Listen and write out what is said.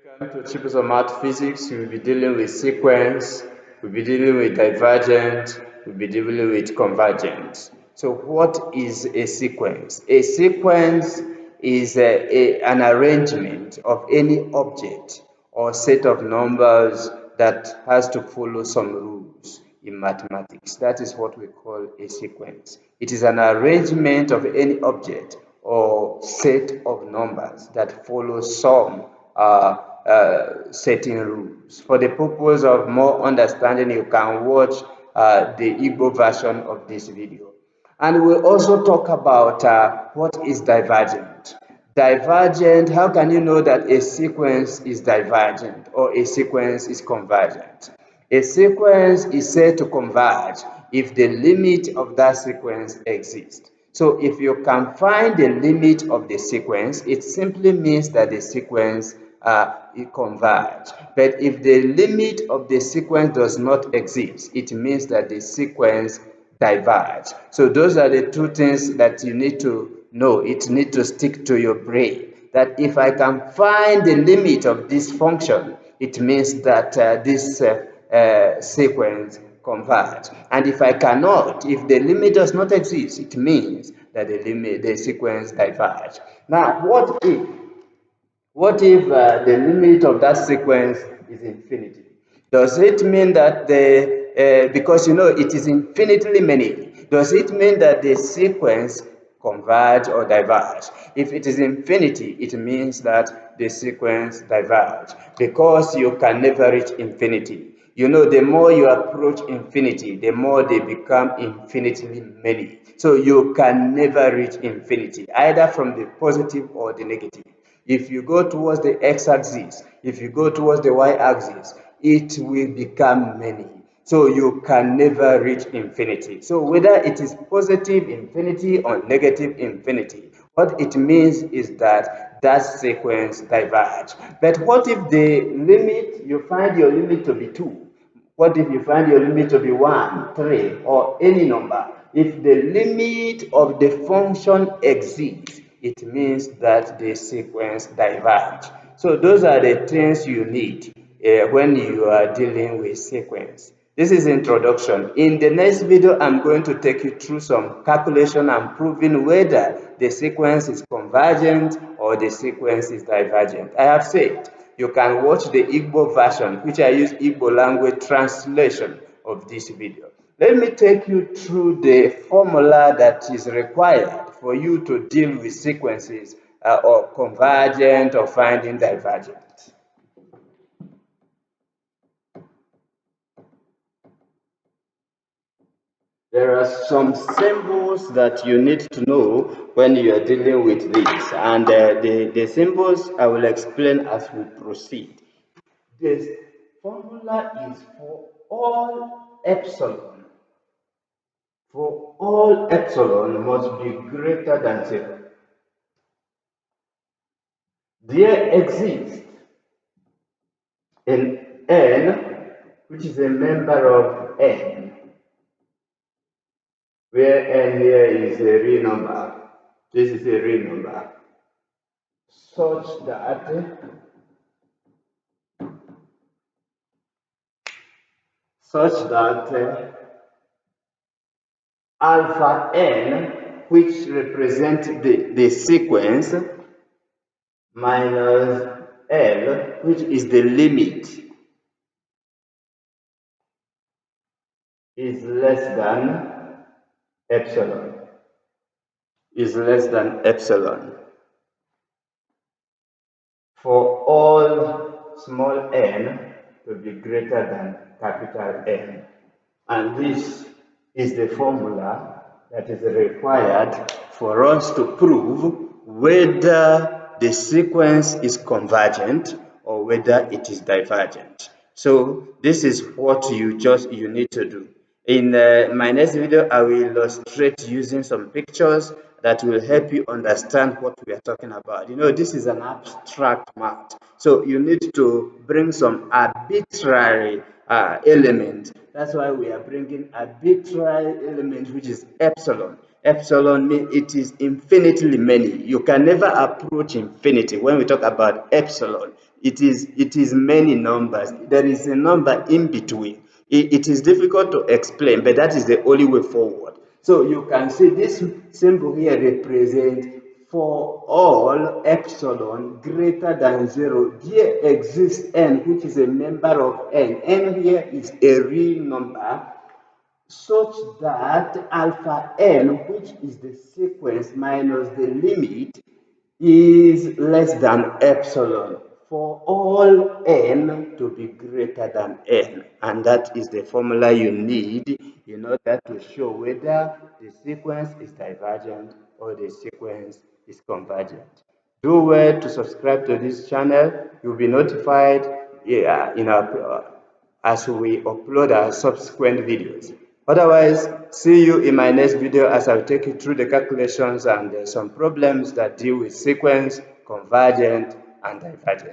Welcome to Chibuzor Mathphysics. We'll be dealing with sequence, we'll be dealing with divergent, we'll be dealing with convergent. So what is a sequence? A sequence is an arrangement of any object or set of numbers that has to follow some rules in mathematics. That is what we call a sequence. It is an arrangement of any object or set of numbers that follow some setting rules. For the purpose of more understanding, you can watch the Igbo version of this video. And we'll also talk about what is divergent. Divergent, how can you know that a sequence is divergent or a sequence is convergent? A sequence is said to converge if the limit of that sequence exists. So if you can find the limit of the sequence, it simply means that the sequence it converge. But if the limit of the sequence does not exist, it means that the sequence diverge. So those are the two things that you need to know. It needs to stick to your brain. That if I can find the limit of this function, it means that this sequence converge. And if I cannot, if the limit does not exist, it means that the sequence diverge. Now, what if the limit of that sequence is infinity? Does it mean that because you know it is infinitely many, does it mean that the sequence converge or diverge? If it is infinity, it means that the sequence diverge because you can never reach infinity. You know, the more you approach infinity, the more they become infinitely many. So you can never reach infinity, either from the positive or the negative. If you go towards the x-axis, if you go towards the y-axis, it will become many. So you can never reach infinity. So whether it is positive infinity or negative infinity, what it means is that that sequence diverge. But what if the limit, you find your limit to be 2? What if you find your limit to be 1, 3, or any number? If the limit of the function exists, it means that the sequence diverge. So those are the things you need when you are dealing with sequence. This is introduction. In the next video, I'm going to take you through some calculation and proving whether the sequence is convergent or the sequence is divergent. I have said you can watch the Igbo version, which I use Igbo language translation of this video. Let me take you through the formula that is required for you to deal with sequences or convergent or finding divergent. There are some symbols that you need to know when you are dealing with this, and the symbols I will explain as we proceed. This formula is for all epsilon. For all epsilon must be greater than 0. There exists an n, which is a member of n, where n here is a real number. This is a real number, such that alpha n, which represents the sequence, minus L, which is the limit, is less than epsilon. Is less than epsilon. For all small n to be greater than capital N. And this is the formula that is required for us to prove whether the sequence is convergent or whether it is divergent. So this is what you need to do. In my next video, I will illustrate using some pictures that will help you understand what we are talking about. You know, this is an abstract math, so you need to bring some arbitrary element. That's why we are bringing arbitrary element, which is epsilon. Epsilon means it is infinitely many. You can never approach infinity when we talk about epsilon. It is many numbers. There is a number in between. It is difficult to explain, but that is the only way forward. So you can see this symbol here represents for all epsilon greater than 0, there exists n, which is a member of n. N here is a real number such that alpha n, which is the sequence minus the limit, is less than epsilon for all n to be greater than n. And that is the formula you need in order to show whether the sequence is divergent or the sequence is convergent. Do well to subscribe to this channel. You'll be notified as we upload our subsequent videos. Otherwise, see you in my next video as I'll take you through the calculations and some problems that deal with sequence, convergent, and divergent.